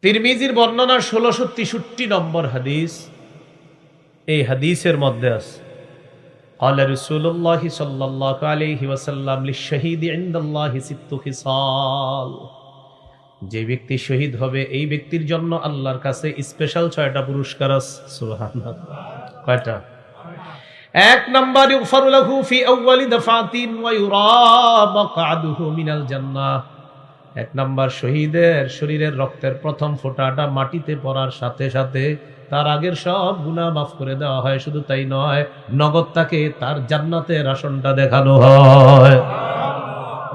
তিরমিজির বর্ণনা 1663 নম্বর হাদিস। এই হাদিসের মধ্যে আছে قال رسول الله صلى الله عليه وسلم للشهيد عند الله ست خصال। যে ব্যক্তি শহীদ হবে এই ব্যক্তির জন্য আল্লাহর কাছে স্পেশাল 6টা পুরস্কার আছে। সুবহানাল্লাহ। কয়টা? এক নাম্বার, ইগফারু লাহু ফি আউয়ালি দাফাতিন ওয়া ইউরা মাকআদুহু মিনাল জান্নাহ। এক নাম্বার, শহীদের শরীরের রক্তের প্রথম ফোঁটাটা মাটিতে পড়ার সাথে সাথে তার আগের সব গুনাহ মাফ করে দেওয়া হয়। শুধু তাই নয়, নগদ তাকে তার জান্নাতের আসনটা দেখানো হয়।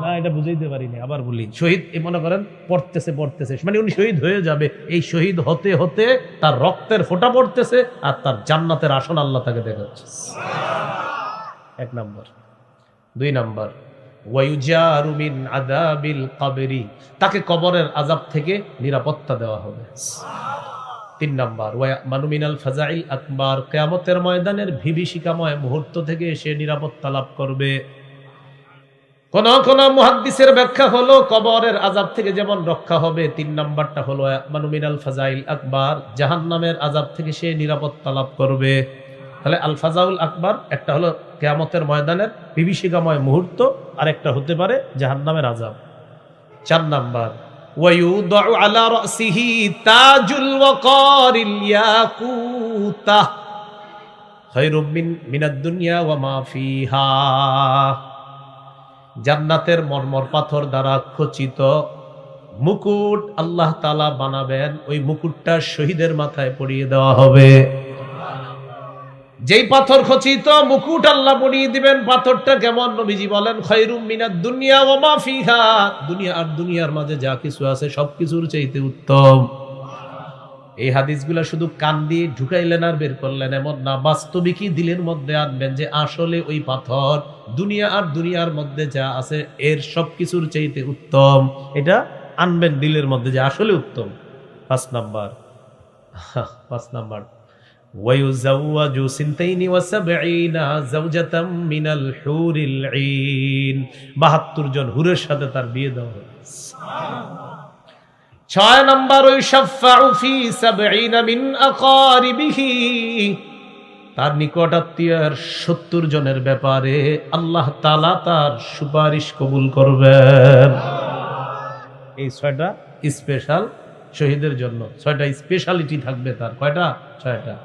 না, এটা বুঝাইতে পারিনি, আবার বলি। শহীদ মনে করেন পড়তেছে মানে উনি শহীদ হয়ে যাবে, এই শহীদ হতে হতে তার রক্তের ফোঁটা পড়তেছে আর তার জান্নাতের আসন আল্লাহ তাকে দেখাচ্ছে। এক নাম্বার। দুই নাম্বার, ওয়ায়ুজারু মিন আযাবিল কবরি, তাকে কবরের আযাব থেকে নিরাপত্তা দেওয়া হবে। তিন নাম্বার, ওয়ায়ামানু মিনাল ফাজাইল আকবার, কিয়ামতের ময়দানের বিভীষিকাময় মুহূর্ত থেকে সে নিরাপত্তা লাভ করবে। কোন কোন মুহাদ্দিসের ব্যাখ্যা হলো কবরের আযাব থেকে যেমন রক্ষা হবে, তিন নাম্বারটা হলো ওয়ায়ামানু মিনাল ফাজাইল আকবার, জাহান্নামের আযাব থেকে সে নিরাপত্তা লাভ করবে। তাহলে আল ফাজাউল আকবার একটা হলো কিয়ামতের ময়দানের বিভীষিকাময় মুহূর্ত, আর একটা হতে পারে জাহান্নামের আযাব। চার নাম্বার, ওয়ায়ুদাউ আলা রাসিহি তাজুল ওয়াকারিল ইয়াকুতা খায়রুম মিনাদ দুনিয়া ওয়া মা ফিহা, জান্নাতের মরমর পাথর দ্বারা খচিত মুকুট আল্লাহ তাআলা বানাবেন, ওই মুকুটটা শহীদের মাথায় পরিয়ে দেওয়া হবে। যেই পাথর খচিত মুকুট আল্লাহ পরিয়ে দিবেন, পাথরটা কেমন? নবীজি বলেন খায়রুম মিনাদ দুনিয়া ওয়া মা ফিহা, দুনিয়া আর দুনিয়ার মাঝে যা কিছু আছে সবকিছুর চাইতে উত্তম। এই হাদিসগুলা শুধু কান দিয়ে ঢুকাইলেন আর বের করলেন এমন না, বাস্তবিকই দিলের মধ্যে আনবেন যে আসলে ওই পাথর দুনিয়া আর দুনিয়ার মধ্যে যা আছে এর সবকিছুর চাইতে উত্তম। এটা আনবেন দিলের মধ্যে যে আসলে উত্তম। পাঁচ নাম্বার, ওয়ায়ুজাওয়াজু সিনতাইনি ওয়া সাবঈনা যাওজাতাম মিনাল হুরিল ঈন, ৭২ জন হুরের সাথে তার বিয়ে দেওয়া হবে। ছয় নাম্বার, ওয়াশাফাউ ফি সাবঈনা মিন আকারিবিহি, তার নিকট আত্মীয়ের ৭০ জনের ব্যাপারে আল্লাহ তাআলা তার সুপারিশ কবুল করবেন। এই ৬টা স্পেশাল শহীদের জন্য, ৬টা স্পেশালিটি থাকবে তার। কয়টা? ৬টা।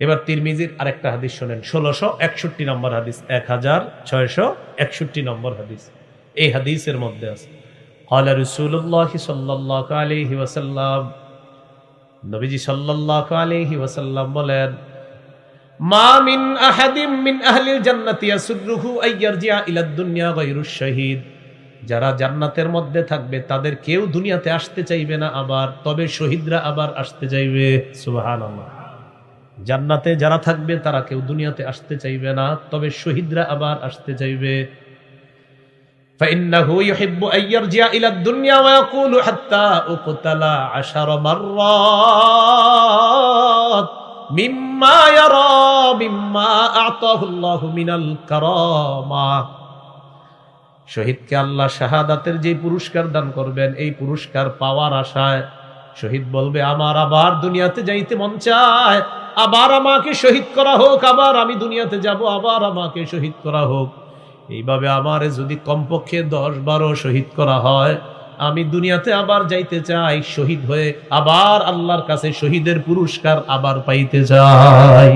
এবার তিরমিজির আরেকটা হাদিস শোনেন, ১৬৬১ নম্বর হাদিস, ১৬৬১ নম্বর হাদিস। এই হাদিসের মধ্যে আছে ক্বালা রাসূলুল্লাহ সাল্লাল্লাহু আলাইহি ওয়াসাল্লাম, নবীজি সাল্লাল্লাহু আলাইহি ওয়াসাল্লাম বলেন, মা মিন আহাদিম মিন আহলিল জান্নাতি ইয়াসুররুহু আইয়ারজিআ ইলাদ দুনিয়া গায়রুশ শাহীদ, যারা জান্নাতের মধ্যে থাকবে তাদের কেউ দুনিয়াতে আসতে চাইবে না আবার, তবে শহীদরা আবার আসতে চাইবে। সুবহানাল্লাহ। জান্নাতে যারা থাকবে তারা কেউ দুনিয়াতে আসতে চাইবে না, তবে শহীদরা আবার আসতে চাইবে। فإنه يحب أن يرجع إلى الدنيا ويقول حتى أقتل 10 مرات مما يرى مما أعطاه الله من الكرامة। শহীদকে আল্লাহ শাহাদাতের যে পুরস্কার দান করবেন, এই পুরস্কার পাওয়ার আশায় শহীদ বলবে, আমার আবার দুনিয়াতে যাইতে মন চায়, আবার আমাকে শহীদ করা হোক, আবার আমি দুনিয়াতে যাব, আবার আমাকে শহীদ করা হোক। এইভাবে আমারে যদি কমপক্ষে ১০-১২ শহীদ করা হয়, আমি দুনিয়াতে আবার যাইতে চাই, শহীদ হয়ে আবার আল্লাহর কাছে শহীদের পুরস্কার আবার পাইতে চাই।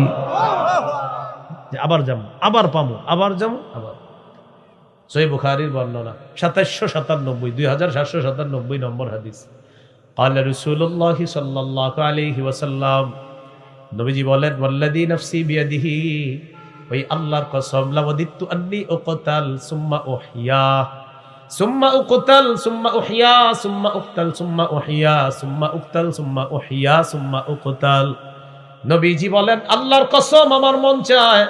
আবার যাবো, আবার পাবো, আবার যাবো, আবার। সহিহ বুখারীর বর্ণনা ২৭৯৭ নম্বর হাদিস। ক্বালা রাসূলুল্লাহ সাল্লাল্লাহু আলাইহি ওয়াসাল্লাম, নবীজি বলেন, ওয়াল্লাযী নাফসি বিয়াদিহি, ওই আল্লাহর কসম, লাওয়াদিতু আন্নী উকতাল সুম্মা উহইয়া সুম্মা উকতাল সুম্মা উহইয়া সুম্মা উকতাল সুম্মা উহইয়া সুম্মা উকতাল সুম্মা উহইয়া সুম্মা উকতাল। নবীজি বলেন, আল্লাহর কসম, আমার মন চায়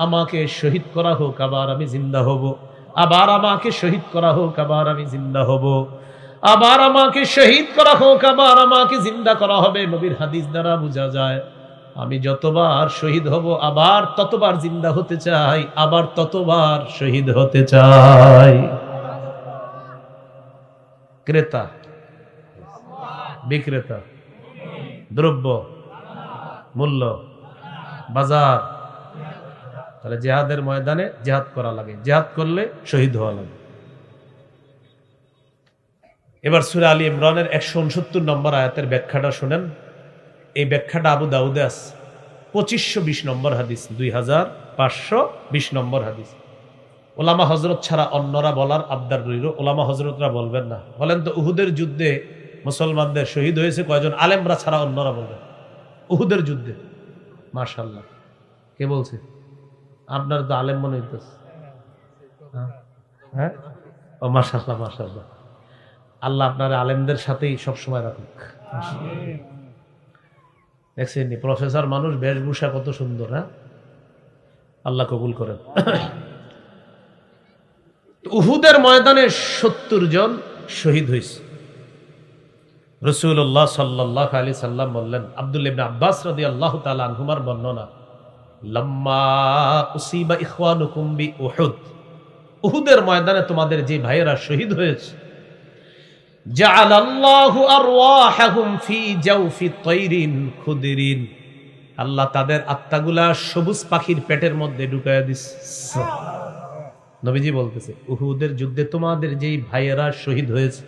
আমাকে শহীদ করা হোক, আবার আমি জিন্দা হব, আবার আমাকে শহীদ করা হোক, আবার আমি জিন্দা হব, আবার আমাকে শহীদ করা হোক, আবার আমাকে জিন্দা করা হবে। নবীর হাদিস দ্বারা বোঝা যায় আমি যতবার শহীদ হব আবার ততবার জিন্দা হতে চাই, আবার ততবার শহীদ হতে চাই। ক্রেতা বিক্রেতা, দ্রব্য, মূল্য, বাজার। তাহলে জিহাদের ময়দানে জিহাদ করা লাগে, জিহাদ করলে শহীদ হওয়া লাগে। এবার সূরা আলী ইমরানের 169 নম্বর আয়াতের ব্যাখ্যাটা শুনেন। এই ব্যাখ্যাটা আবু দাউদে আছে, 2520 নম্বর হাদিস, 2520 নম্বর হাদিস। ওলামা হজরত ছাড়া অন্যরা বলার আবদার রইল, ওলামা হজরতরা বলবেন না। বলেন তো উহুদের যুদ্ধে মুসলমানদের শহীদ হয়েছে কয়জন? আলেমরা ছাড়া অন্যরা বলবেন। উহুদের যুদ্ধে। মাশাআল্লাহ, কে বলছে? আপনার তো আলেম মনে হইতেছে। হ্যাঁ, ও মাশাআল্লাহ, মাশাআল্লাহ। আল্লাহ আপনার আলেমদের সাথেই সবসময় রাখুক। দেখছেন প্রফেসর মানুষ, বেশভূষা কত সুন্দর। হ্যাঁ, আল্লাহ কবুল করেন। উহুদের ময়দানে 70 জন শহীদ হয়েছে। রাসূলুল্লাহ সাল্লাল্লাহু আলাইহি সাল্লাম বললেন, আব্দুল্লাহ ইবনে আব্বাস রাদিয়াল্লাহু তাআলা আনহুমার বর্ণনা, লাম্মা উসিবা ইখওয়ানুকুম বি উহুদ, উহুদের ময়দানে তোমাদের যে ভাইয়েরা শহীদ হয়েছে, জাআলাল্লাহু আরওয়াহাহুম ফি জাওফি তায়রিন খুদরিন, আল্লাহ তাদের আত্মাগুলা সবুজ পাখির পেটের মধ্যে ঢুকায়া দিচ্ছে। নবীজি বলতেছে, উহুদের যুদ্ধে তোমাদের যেই ভাইয়েরা শহীদ হয়েছে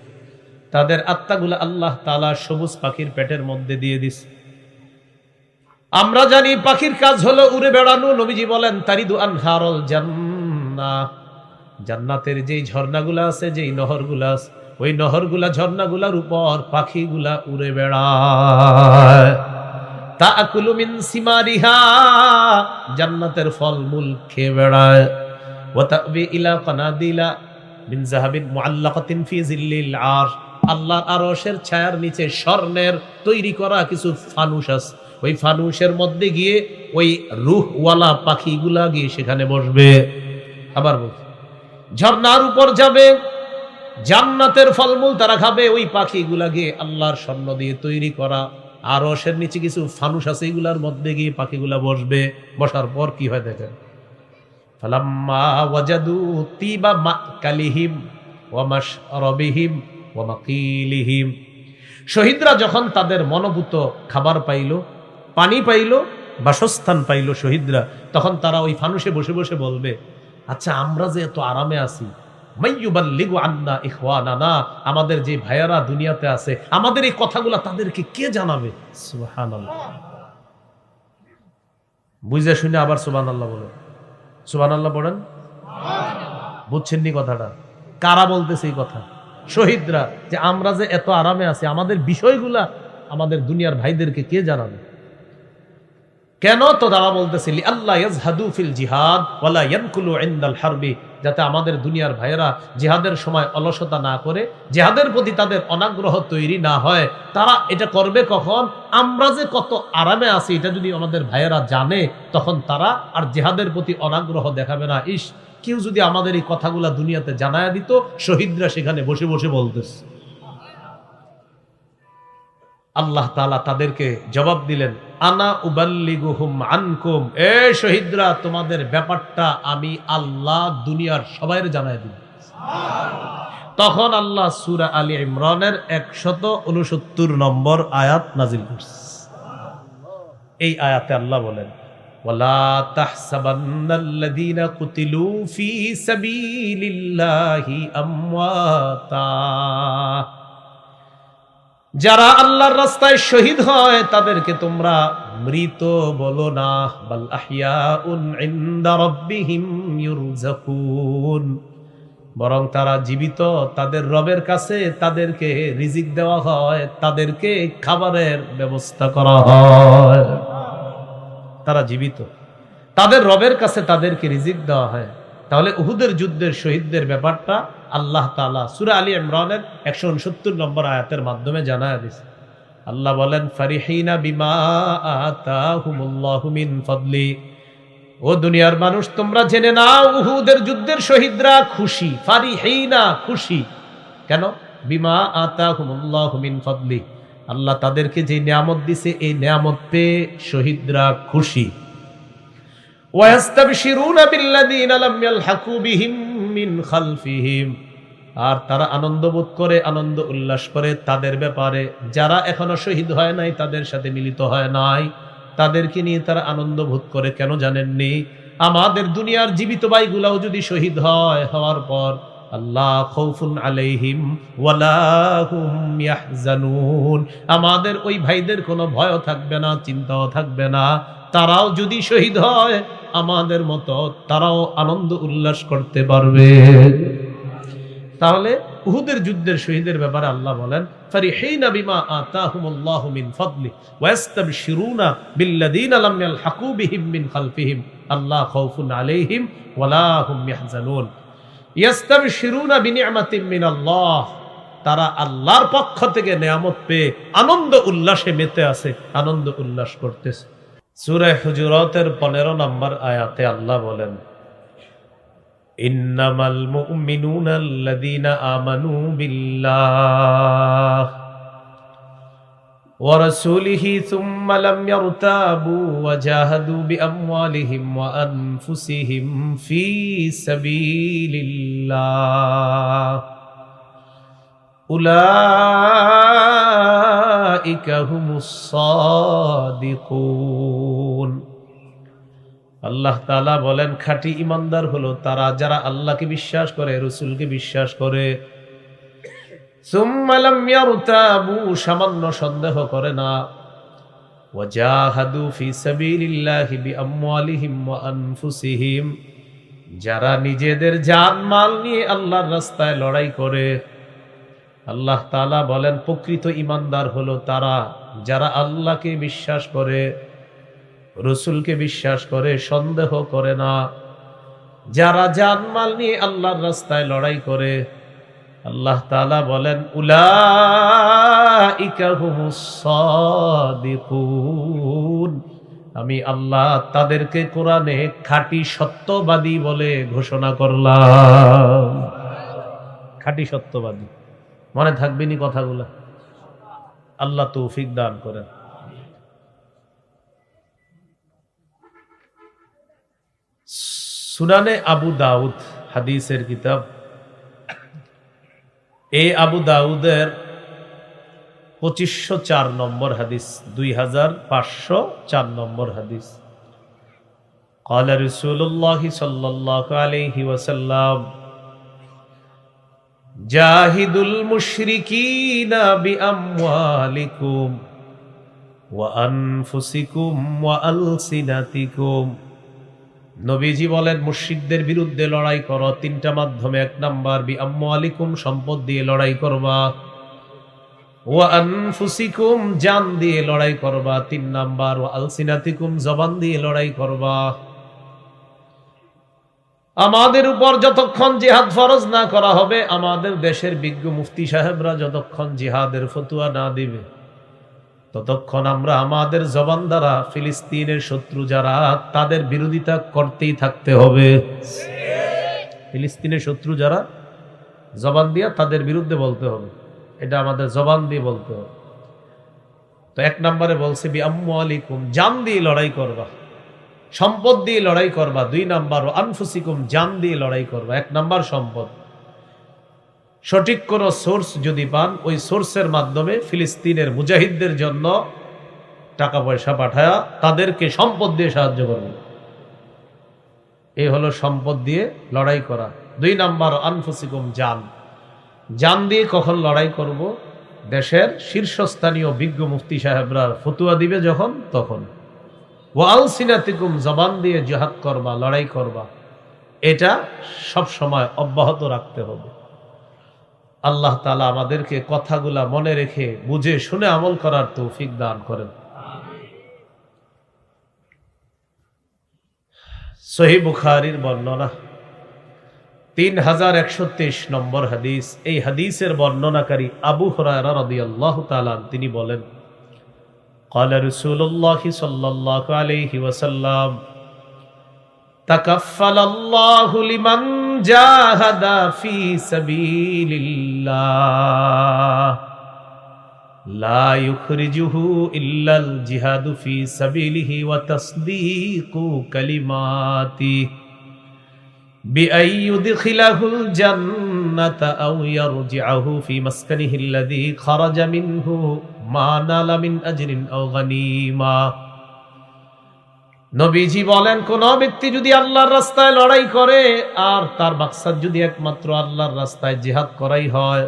তাদের আত্মাগুলা আল্লাহ তাআলা সবুজ পাখির পেটের মধ্যে দিয়ে দিছে। আমরা জানি পাখির কাজ হলো উড়ে বেড়ানো। নবীজি বলেন, তারিদু আনহারুল জান্নাহ, জান্নাতের যেই ঝর্ণাগুলা আছে, যেই নহরগুলা আছে, ওই নহরগুলা ঝর্ণাগুলার উপর পাখিগুলা উড়ে বেড়ায়। তাআকুলু মিন সিমারিহা, জান্নাতের ফলমূল খেয়ে বেড়ায়। ওয়া তাবি ইলা কানাদিলা মিন যাহাবিন মুআল্লাকাতিন ফি জিল্লিল আরশ, আল্লাহর আরশের ছায়ার নিচে স্বর্ণের তৈরি করা কিছু ফানুস আছে, ওই ফানুসের মধ্যে গিয়ে ওই রূহওয়ালা পাখিগুলা গিয়ে সেখানে বসবে। আবার বলছি, ঝর্ণার উপর যাবে, জান্নাতের ফলমূল তারা খাবে, ওই পাখিগুলা গিয়ে আল্লাহর স্বর্ণ দিয়ে তৈরি করা আরশের নিচে কিছু ফানুস আছে, এগুলার মধ্যে গিয়ে পাখিগুলা বসবে। বসার পর কি হয় দেখেন, ফালাম্মা ওয়াজাদু তিবা মাকালিহিম ওয়া মাশরাবিহিম ওয়া মাকিলিহিম, শহীদরা যখন তাদের মনোভূত খাবার পাইল, পানি পাইল, বাসস্থান পাইল শহীদরা, তখন তারা ওই ফানুসে বসে বসে বলবে, আচ্ছা আমরা যে এত আরামে আছি, মাইয়ুবাল্লিগু আন্না ইখওয়ানানা, আমাদের যে ভাইয়ারা দুনিয়াতে আছে, আমাদের এই কথাগুলা তাদেরকে কে জানাবে? সুবহানাল্লাহ। বুঝে শুনে আবার সুবহানাল্লাহ বলেন, সুবহানাল্লাহ পড়েন। বুঝছেন নি কথাটা? কারা বলতেছে এই কথা? শহীদরা, যে আমরা যে এত আরামে আছি, আমাদের বিষয়গুলা আমাদের দুনিয়ার ভাইদেরকে কে জানাবে? কেন? তো তারা বলতেছে, লিআল্লা ইয়াজহাদু ফিল জিহাদ ওয়ালা ইয়ানকুলু ইনদাল হারবি, যাতে আমাদের দুনিয়ার ভাইয়েরা জিহাদের সময় অলসতা না করে, জিহাদের প্রতি তাদের অনাগ্রহ তৈরি না হয়। তারা এটা করবে কখন? আমরা যে কত আরামে আছি এটা যদি আমাদের ভাইয়েরা জানে, তখন তারা আর জিহাদের প্রতি অনাগ্রহ দেখাবে না। ইস, কেউ যদি আমাদের এই কথাগুলা দুনিয়াতে জানায়া দিত। শহীদরা সেখানে বসে বসে বলতেছে। আল্লাহ তাআলা তাদেরকে জবাব দিলেন, আনা উবাল্লিগুহুম আনকুম, এ শহীদরা, তোমাদের ব্যাপারটা আমি আল্লাহ দুনিয়ার সবাইয়ের জানায় দিই। তখন আল্লাহ সূরা আলী ইমরানের 169 নম্বর আয়াত নাজিল করছে। এই আয়াতে আল্লাহ বলেন, ওয়ালা তাহসাবান্নাল্লাযীনা কুতিলু ফী সাবিলিল্লাহি আমওয়াতা, যারা আল্লাহর রাস্তায় শহীদ হয় তাদেরকে তোমরা মৃত বলো না, বাল আহইয়াউন ইনদা রাব্বিহিম ইউরযাকুন, বরং তারা জীবিত, তাদের রবের কাছে তাদেরকে রিজিক দেওয়া হয়, তাদেরকে খাবারের ব্যবস্থা করা হয়। তারা জীবিত, তাদের রবের কাছে তাদেরকে রিজিক দেওয়া হয়। তাহলে উহুদের যুদ্ধের শহীদদের ব্যাপারটা আল্লাহ তাআলা সূরা আলী ইমরানের 169 নম্বর আয়াতের মাধ্যমে জানায় দিয়েছে। আল্লাহ বলেন, ফারিহিনা বিমা আতাহুমুল্লাহু মিন ফাদলি, ও দুনিয়ার মানুষ তোমরা জেনে নাও, উহুদের যুদ্ধের শহীদরা খুশি। ফারিহিনা, খুশি কেন? বিমা আতাহুমুল্লাহু মিন ফাদলি, আল্লাহ তাদেরকে যে নিয়ামত দিছে, এই নিয়ামত পেয়ে শহীদরা খুশি। ওয়াস্তাবশিরুনা বিল্লাযীনা লাম ইয়ালহাকু বিহিম মিন খালফিহিম, আর তারা আনন্দ বোধ করে, আনন্দ উল্লাস করে তাদের ব্যাপারে, যারা এখনো শহীদ হয় নাই, তাদের সাথে মিলিত হয় নাই, তাদেরকে নিয়ে তারা আনন্দ বোধ করে। কেন জানেননি? আমাদের দুনিয়ার জীবিত ভাইগুলাও যদি শহীদ হয়, হওয়ার পর আল্লাহ খাউফুন আলাইহিম ওয়ালা হুম ইয়াহজানুন, আমাদের ওই ভাইদের কোনো ভয়ও থাকবে না, চিন্তাও থাকবে না। তারাও যদি শহীদ হয় আমাদের মতো, তারাও আনন্দ উল্লাস করতে পারবে। তাহলে উহুদের যুদ্ধের শহীদের ব্যাপারে আল্লাহ বলেন, ফারিহিনা বিমা আতাহুমুল্লাহু মিন ফাদলি ওয়া ইস্তাবশিরুনা বিল্লাযিনা লাম ইয়ালহাকু বিহিম মিন খালফিহিম আল্লাহ খাউফুন আলাইহিম ওয়ালা হুম ইয়াহজানুন। ইস্তাবশিরুনা বিনি'মাতিন মিনাল্লাহ, তারা আল্লাহর পক্ষ থেকে নিয়ামত পেয়ে আনন্দ উল্লাসে মেতে আছে, আনন্দ উল্লাস করতেছে। সূরা হুজুরাতের 15 নম্বর আয়াতে আল্লাহ বলেন, ইন্নামাল মুমিনুনা আল্লাযীনা আমানু বিল্লাহ ওয়া রাসূলিহি সুম্মা লাম ইয়ারতাবু ওয়া জাহাদু বিআমওয়ালিহিম ওয়া আনফুসিহিম ফী সাবিলিল্লাহ উলাইকা হুমুস সাদিকুন। আল্লাহ তাআলা বলেন, খাঁটি ঈমানদার হলো তারা যারা আল্লাহকে বিশ্বাস করে, রাসূলকে বিশ্বাস করে, সুম্মা লাম ইয়ারতাবু, সামান্য সন্দেহ করে না, ওয়া জাহাদু ফি সাবিলিল্লাহি বিআমওয়ালিহিম ওয়া আনফুসিহিম, যারা নিজেদের জান-মাল নিয়ে আল্লাহর রাস্তায় লড়াই করে। আল্লাহ তাআলা বলেন, প্রকৃত ঈমানদার হলো তারা যারা আল্লাহকে বিশ্বাস করে, রাসূলকে বিশ্বাস করে, সন্দেহ করে না, যারা জানমাল নিয়ে আল্লাহর রাস্তায় লড়াই করে। আল্লাহ তাআলা বলেন, উলাইকা হুমুস সাদিকুন, আমি আল্লাহ তাদেরকে কোরআনে খাঁটি সত্যবাদী বলে ঘোষণা করলাম। খাঁটি সত্যবাদী, মনে থাকবেনি কথাগুলো? আল্লাহ তৌফিক দান করেন। সুনানে আবু দাউদ হাদিসের কিতাব, এই আবু দাউদের 2504 নম্বর হাদিস, 2504 নম্বর হাদিস। قال رسول الله صلى الله عليه وسلم جاهدوا المشركين بأموالكم وأنفسكم وألسنتكم। নবীজি বলেন, মুশরিকদের বিরুদ্ধে লড়াই করো তিনটা মাধ্যমে। এক নাম্বার, বিআমওয়ালিকুম, সম্পদ দিয়ে লড়াই করবা, ওয়া আনফুসিকুম, জান দিয়ে লড়াই করবা। তিন নাম্বার, ওয়া আলসিনাতিকুম, জবান দিয়ে লড়াই করবা। আমাদের উপর যতক্ষণ জিহাদ ফরজ না করা হবে, আমাদের দেশের বিজ্ঞ মুফতি সাহেবরা যতক্ষণ জিহাদের ফতোয়া না দিবে, ততক্ষণ আমরা আমাদের জবান দ্বারা ফিলিস্তিনের শত্রু যারা, তাদের বিরোধিতা করতেই থাকতে হবে। ফিলিস্তিনের শত্রু যারা, জবান দিয়া তাদের বিরুদ্ধে বলতে হবে, এটা আমাদের জবান দিয়ে বলতে হবে। তো এক নম্বরে বলছে বিআমওয়ালিকুম, জান দিয়ে লড়াই করবা, সম্পদ দিয়ে লড়াই করবা। দুই নাম্বার, আনফুসিকুম, জান দিয়ে লড়াই করবা। এক নাম্বার সম্পদ, সঠিক কোন সোর্স যদি পান, ওই সোর্সের মাধ্যমে ফিলিস্তিনের মুজাহিদদের জন্য টাকা পয়সা পাঠায়া তাদেরকে সম্পদ দিয়ে সাহায্য করবে। এই হলো সম্পদ দিয়ে লড়াই করা। দুই নাম্বার, আনফুসিকুম, জান। জান দিয়ে কখন লড়াই করব? দেশের শীর্ষস্থানীয় বিজ্ঞ মুফতি সাহেবরা ফতুয়া দিবে যখন, তখন। ওয়া আলসিনাতিকুম, জবান দিয়ে জিহাদ করবা, লড়াই করবা। এটা সব সময় অব্যাহত রাখতে হবে। আল্লাহ তাআলা আমাদেরকে কথাগুলা মনে রেখে বুঝে শুনে আমল করার তৌফিক দান করেন। সহিহ বুখারীর বর্ণনা 3123 নম্বর হাদিস। এই হাদিসের বর্ণনাকারী আবু হুরায়রা রাদিয়াল্লাহু তাআলা তিনি বলেন, قال رسول الله صلى الله عليه وسلم تكفل الله لمن جاهد في سبيل الله لا يخرجه إلا الجهاد في سبيله وتصديق كلماته بأن يدخله الجنة জান্নাতা আও ইয়ারজি'হু ফি মাসকানিহি আল্লাযী খারাজা মিনহু মা নালা মিন আজরিন আও গানিমা। নবীজি বলেন, কোন ব্যক্তি যদি আল্লাহর রাস্তায় লড়াই করে আর তার মাকসাদ যদি একমাত্র আল্লাহর রাস্তায় জিহাদ করাই হয়,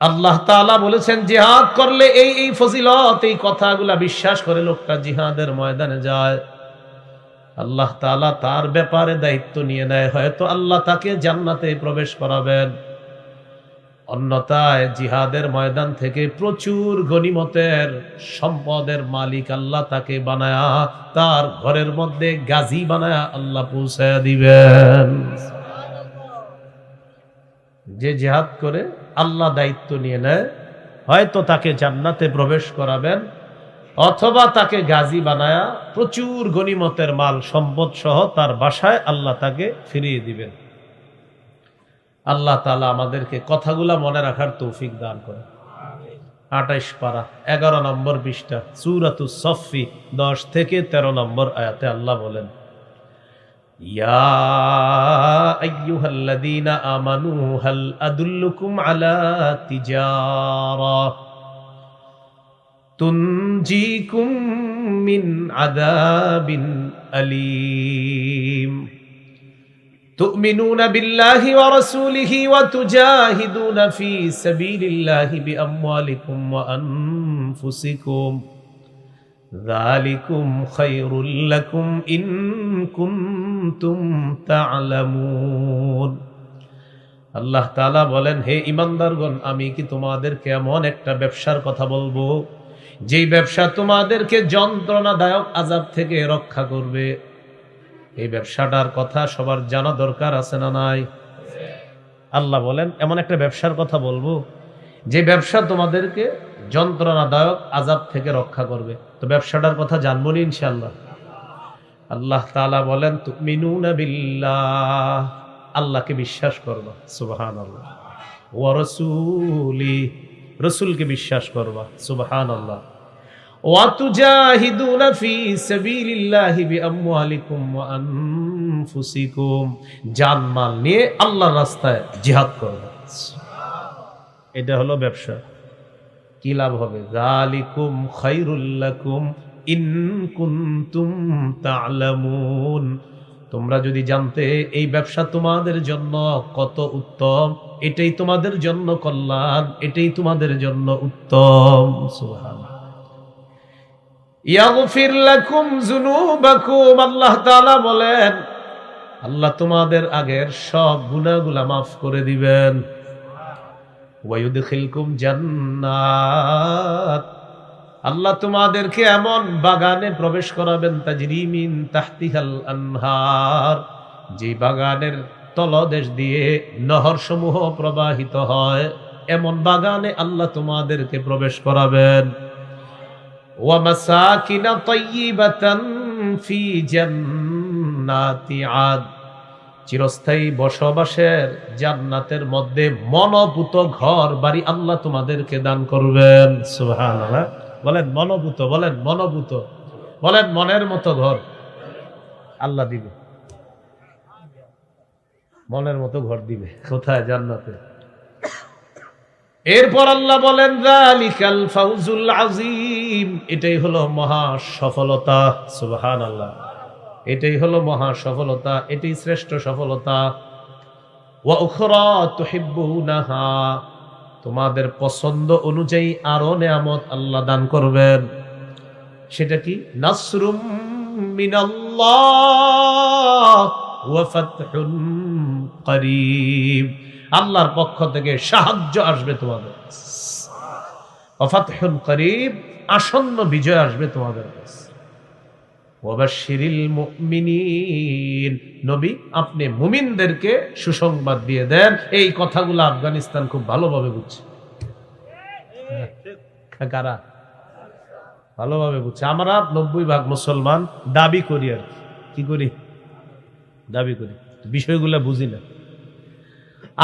আল্লাহ তাআলা বলেছেন জিহাদ করলে এই ফজিলত, এই কথাগুলা বিশ্বাস করে লোকটা জিহাদের ময়দানে যায়, আল্লাহ তাআলা তার ব্যাপারে দায়িত্ব নিয়ে নেয়, হয়তো আল্লাহ তাকে জান্নাতে প্রবেশ করাবেন। অন্যথায় জিহাদের ময়দান থেকে প্রচুর গনিমতের সম্পদের মালিক আল্লাহ তাকে বানায়া তার ঘরের মধ্যে গাজী বানায়া আল্লাহ পৌঁছায়া দিবেন। যে জিহাদ করে আল্লাহ দায়িত্ব নিয়ে নেয়, হয়তো তাকে জান্নাতে প্রবেশ করাবেন, অথবা তাকে গাজী বানায়া প্রচুর গনিমতের মাল সম্পদ সহ তার বাসায় আল্লাহ তাকে ফিরিয়ে দিবেন। আল্লাহ তাআলা আমাদেরকে কথাগুলা মনে রাখার তৌফিক দান করে। 28 পারা 11 নম্বর পৃষ্ঠা সূরাতুস সফফি 10 থেকে 13 নম্বর আয়াতে আল্লাহ বলেন, ইয়া আইয়ুহাল্লাযীনা আমানু হাল আদুল্লুকুম আলা তিজারা তুনজিকুম মিন আযাবিন আলীম তুমিনুনা বিল্লাহি ওয়া রাসূলিহি ওয়া তুজাহিদুনা ফি সাবিলিল্লাহি বিআমওয়ালিকুম ওয়া আনফুসিকুম যালিকুম খায়রুল লাকুম ইন কুনতুম তা'লামুন। আল্লাহ তাআলা বলেন, হে ঈমানদারগণ, আমি কি তোমাদেরকে এমন একটা ব্যবসার কথা বলবো যেই ব্যবসা তোমাদেরকে যন্ত্রণাদায়ক আযাব থেকে রক্ষা করবে। এই ব্যবসাটার কথা সবার জানা দরকার আছে না নাই? আল্লাহ বলেন, এমন একটা ব্যবসার কথা বলবো যে ব্যবসা তোমাদেরকে যন্ত্রণাদায়ক আযাব থেকে রক্ষা করবে। তো ব্যবসাটার কথা জানবো না ইনশাআল্লাহ। আল্লাহ তাআলা বলেন, তুমিনুনা বিল্লাহ, আল্লাহকে বিশ্বাস করবা, সুবহানাল্লাহ, ওয়া রাসূলি, রাসূলকে বিশ্বাস করবা, সুবহানাল্লাহ, ওয়া তুজাহিদুনা ফি সাবিলিল্লাহি বিআমওয়ালিকুম ওয়া আনফুসিকুম, জানমাল নিয়ে আল্লাহর রাস্তায় জিহাদ করবা। এটা হলো ব্যবসা। কি লাভ হবে? যালিকুম খায়রুল লাকুম ইন কুনতুম তা'লামুন, তোমরা যদি জানতে এই ব্যবসা তোমাদের জন্য কত উত্তম, এটাই তোমাদের জন্য কল্যাণ, এটাই তোমাদের জন্য উত্তম। সুবহানাল্লাহ। ইয়াগফির লাকুম যুনুবাকুম, আল্লাহ তাআলা বলেন, আল্লাহ তোমাদের আগের সব গুনাহগুলা মাফ করে দিবেন। ওয়া ইউদখিলকুম জান্নাত, আল্লাহ তোমাদেরকে এমন বাগানে প্রবেশ করাবেন, তাজরি মিন তাহতিহাল আনহার, যে বাগানের তলদেশ দিয়ে নহর সমূহ প্রবাহিত হয়, এমন বাগানে আল্লাহ তোমাদেরকে প্রবেশ করাবেন। ওয়া মাসাকিনা তাইয়িবাতান ফি জান্নাতি আদ, চিরস্থায়ী বসবাসের জান্নাতের মধ্যে মনোভূত ঘর বাড়ি আল্লাহ তোমাদেরকে দান করবেন। সুবহানাল্লাহ। বলেন মনোভূত, বলেন মনোভূত, বলেন মনের মতো ঘর আল্লাহ দিবে, মনের মতো ঘর দিবে। কোথায়? জান্নাতে। এরপর আল্লাহ বলেন, যালিকাল ফাউজুল আযীম, এটাই হলো মহা সফলতা। সুবহানাল্লাহ। এটাই হলো মহা সফলতা, এটাই শ্রেষ্ঠ সফলতা। ওয়া উখরা তুহিব্বুনাহা, তোমাদের পছন্দ অনুযায়ী আরো নেয়ামত আল্লাহ দান করবেন। সেটা কি? নাসরুম মিনাল্লাহ ওয়া ফাতহুন করিব, আল্লাহর পক্ষ থেকে সাহায্য আসবে তোমাদের। ওয়া ফাতহুন করিব, আসন্ন বিজয় আসবে তোমাদের কাছে। ওয়াবাশশিরিল মুমিনিন, নবী আপনি মুমিনদেরকে সুসংবাদ দিয়ে দেন। এই কথাগুলো আফগানিস্তান খুব ভালোভাবে বুঝছে। কারা ভালোভাবে বুঝছে? আমরা 90% মুসলমান দাবি করি, আর কি করি? দাবি করি, বিষয়গুলো বুঝি না।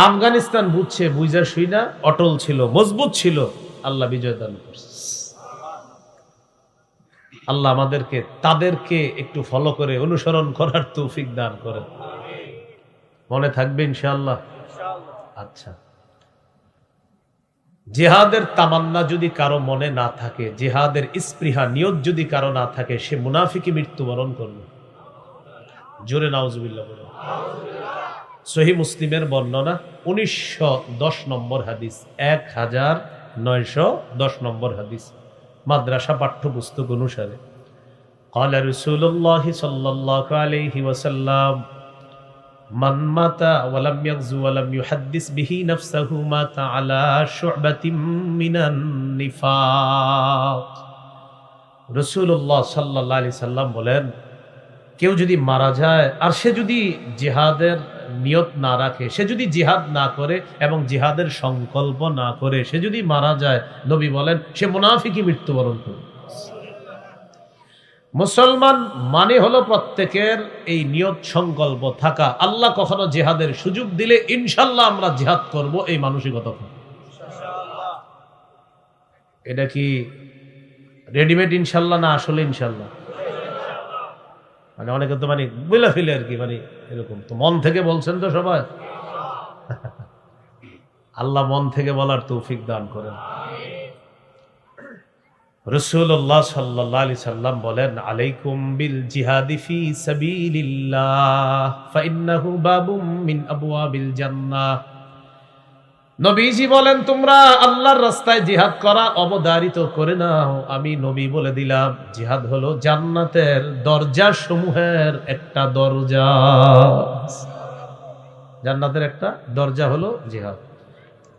আফগানিস্তান বুঝছে, বুঝা শুই না, অটল ছিল, মজবুত ছিল, আল্লাহ বিজয় দান করছে। আল্লাহ আমাদেরকে তাদেরকে একটু ফলো করে অনুসরণ করার তৌফিক দান করেন। মনে থাকবে ইনশাআল্লাহ? আচ্ছা, জিহাদের তামান্না যদি কারো মনে না থাকে, জিহাদের স্পৃহা নিয়ত যদি কারো না থাকে, সে মুনাফিকি মৃত্যুবরণ করবে। জোরে নাউজুবিল্লাহ বলুন। সহিহ মুসলিমের বর্ণনা 1910 নম্বর হাদিস, 1910 নম্বর হাদিস, মাদ্রাসা পাঠ্যপুস্তক অনুসারে। قال رسول الله صلى الله عليه وسلم من مات ولم يغزو ولم يحدث به نفسه مات على شعبة من النفاق। রাসূলুল্লাহ সাল্লাল্লাহু আলাইহি সাল্লাম বলেন, কেউ যদি মারা যায় আর সে যদি জিহাদের নিয়ত না রাখে, সে যদি জিহাদ না করে এবং জিহাদের সংকল্প না করে সে যদি মারা যায়, নবী বলেন সে মুনাফিকি মৃত্যুবরণ করবে। মুসলমান মানে হলো প্রত্যেকের এই নিয়ত সংকল্প থাকা, আল্লাহ কখনো জিহাদের সুযোগ দিলে ইনশাল্লাহ আমরা জিহাদ করব, এই মানসিকতা। এটা কি রেডিমেড ইনশাল্লাহ না আসলে ইনশাল্লাহ? মানে অনেকে তো মানে বলে ফেলে আর কি, মানে এরকম তো মন থেকে বলছেন তো সবাই। আল্লাহ মন থেকে বলার তৌফিক দান করেন। রাসূলুল্লাহ সাল্লাল্লাহু আলাইহি সাল্লাম বলেন, আলাইকুম বিল জিহাদি ফি সাবিলিল্লাহ ফাইন্নাহু বাবুম মিন আবওয়াবিল জান্নাহ। নবীজি বলেন, তোমরা আল্লাহর রাস্তায় জিহাদ করা অবধারিত করে নাও। আমি নবী বলে দিলাম, জিহাদ হলো জান্নাতের দরজা সমূহের একটা দরজা। জান্নাতের একটা দরজা হলো জিহাদ।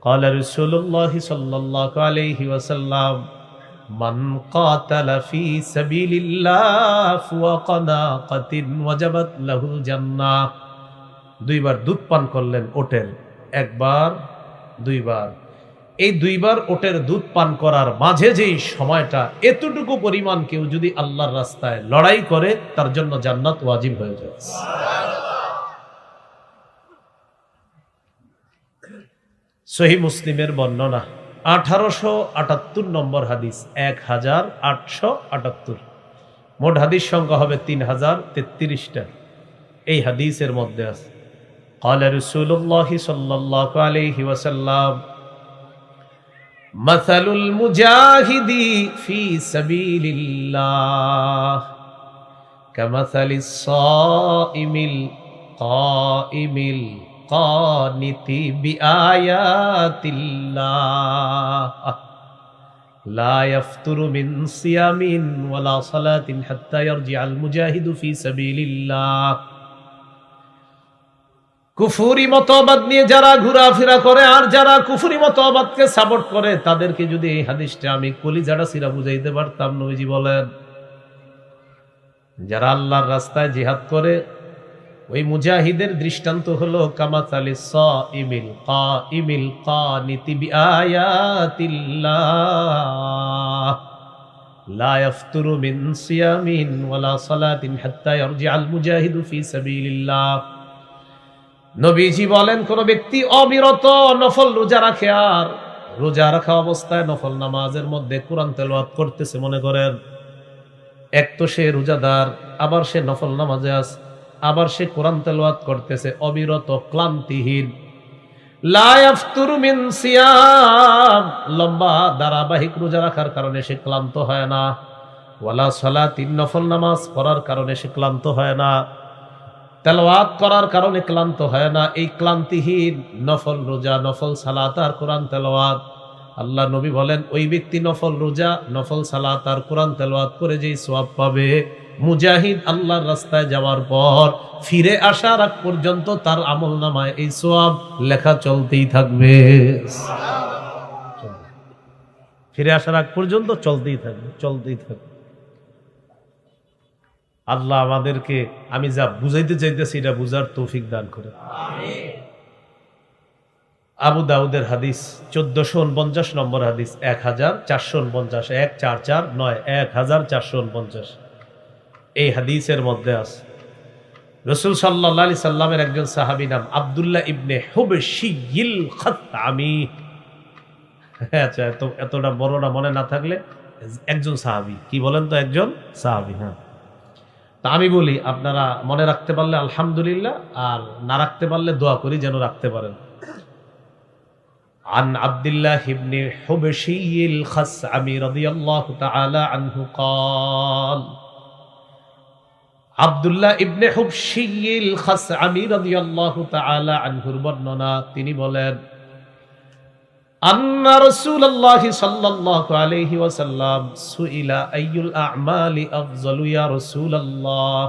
قال رسول الله صلى الله عليه وسلم من قاتل في سبيل الله فوق ناقة وجبت له الجنة। দুইবার দুধ পান করলেন ওটের, একবার দুইবার। এই দুইবার ওটের দুধ পান করার মাঝে যেই সময়টা, এতটুকু পরিমাণ কেউ যদি আল্লাহর রাস্তায় লড়াই করে, তার জন্য জান্নাত ওয়াজিব হয়ে যায়। সহিহ মুসলিমের বর্ণনা 1878 নম্বর হাদিস, 1878। মোট হাদিস সংখ্যা হবে 3033টা। এই হাদিসের মধ্যে আছে, قال رسول الله صلى الله عليه وسلم مثل المجاهد في سبيل الله كمثل الصائم القائم القانت بآيات الله لا يفتر من صيام ولا صلاة حتى يرجع المجاهد في سبيل الله। কুফরি মতবাদ নিয়ে যারা ঘোরাফেরা করে আর যারা কুফরি মতবাদকে সাপোর্ট করে, তাদেরকে যদি এই হাদিসটা আমি কলিজাটা সিরা বুঝাইতে পারতাম, নবীজি বলেন যারা আল্লাহর রাস্তায় জিহাদ করে ওই মুজাহিদের দৃষ্টান্ত হলো কামাসালিস সাইমিল কাইমিল কানিতি বিআয়াতিল্লাহ লা ইয়াফতুরু মিন সিয়ামিন ওয়ালা সালাতিন হাত্তা ইয়ারজিআল মুজাহিদু ফি সাবিলিল্লাহ। নবীজি বলেন, কোন ব্যক্তি অবিরত নফল রোজা রাখে আর রোজা রাখা অবস্থায় নফল নামাজের মধ্যে কোরআন তেলাওয়াত করতেছে, মনে করেন এক তো সে রোজাদার, আবার সে নফল নামাজে আছে, আবার সে কোরআন তেলাওয়াত করতেছে অবিরত, ক্লান্তিহীন। লা ইয়াফতুরু মিন সিয়াম, লম্বা ধারাবাহিক রোজা রাখার কারণে সে ক্লান্ত হয় না, ওয়ালা সালাতিন, নফল নামাজ পড়ার কারণে সে ক্লান্ত হয় না, তেলাওয়াত করার কারণে ক্লান্ত হয় না। এই ক্লান্তিহীন নফল রোজা, নফল সালাত আর কোরআন তেলাওয়াত, আল্লাহ নবী বলেন ওই ব্যক্তি নফল রোজা, নফল সালাত আর কোরআন তেলাওয়াত করে যেই সওয়াব পাবে, মুজাহিদ আল্লাহর রাস্তায় যাওয়ার পর ফিরে আসার আগ পর্যন্ত তার আমলনামায় এই সওয়াব লেখা চলতেই থাকবে। ফিরে আসার আগ পর্যন্ত চলতেই থাকবে, চলতেই থাকবে। আল্লাহ আমাদেরকে, আমি যা বুঝাইতে চাইতেছি এটা বুঝার তৌফিক দান করে। আবু দাউদের হাদিস 1449 নম্বর হাদিস, 1449, 1449, 1449। এই হাদিসের মধ্যে আছে রাসূল সাল্লাল্লাহু আলাইহি সাল্লামের একজন সাহাবী নাম আব্দুল্লাহ ইবনে হুবশিয়িল খাত্তামি। আচ্ছা, এতটা বড়টা মনে না থাকলে একজন সাহাবী, কি বলেন তো, একজন সাহাবী। হ্যাঁ, তা আমি বলি, আপনারা মনে রাখতে পারলে আলহামদুলিল্লাহ, আর না রাখতে পারলে দোয়া করি যেন রাখতে পারেন। عن عبد الله بن حبشي الخثعمي رضي الله تعالى عنه قال আব্দুল্লাহ ইবনে হুবশিয়িল খাসআমি রাদিয়াল্লাহু তাআলা আনহুর বর্ণনা, তিনি বলেন আন্না রাসূলুল্লাহ সাল্লাল্লাহু আলাইহি ওয়াসাল্লাম সুইলা আইয়ুল আ'মালি আফযালু ইয়া রাসূলুল্লাহ,